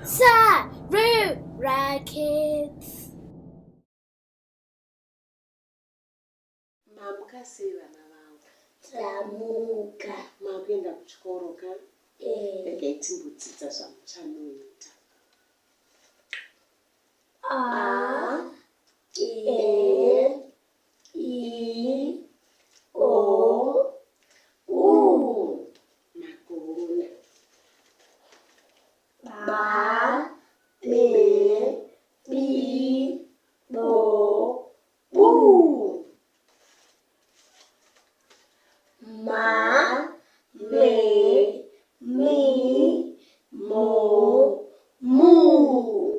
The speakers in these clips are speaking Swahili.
Saru Rackets. Mamuka seva na vangu. Tamuka. Makuenda kuchikoro ka? Ndakaitimbodzidza zvamuchanoita. A E I O U. Magona. Ba Be Bi Bo Bu. Ma Me Mi Mo Mu.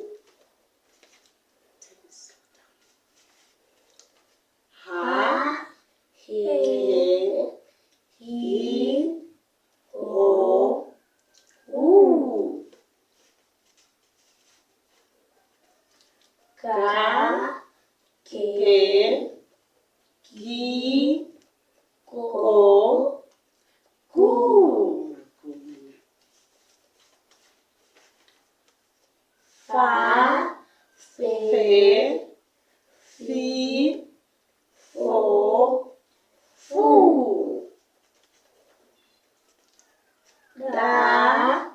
Ha He Hi Ho Hu. Ga Ke Gi. Ko Gu. Magona. Fa Fe Fe. Fi. Fo Fu. Da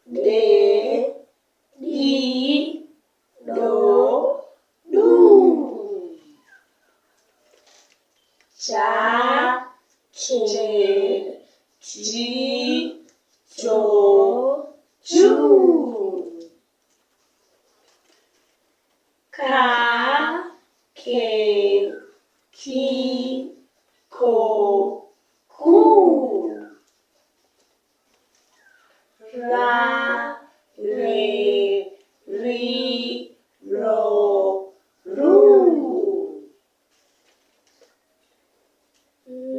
De Di Do Du. Cha Che Ji. Jo. Ju. Ka Ke. Ki Ko Ku. Ra Re. Ri. Ro. Ru.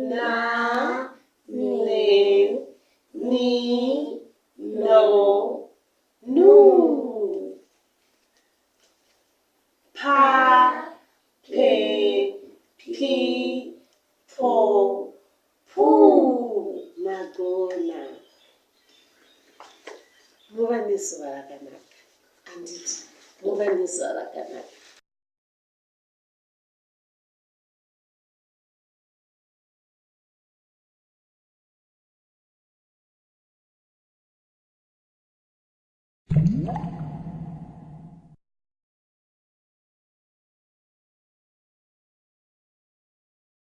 Na Ne. Ni. No. Nu. Pa. Pe. Pi. Po. Pu. Magona. Muva nezuva rakanaka. Anditi. Muva nezuva rakanaka.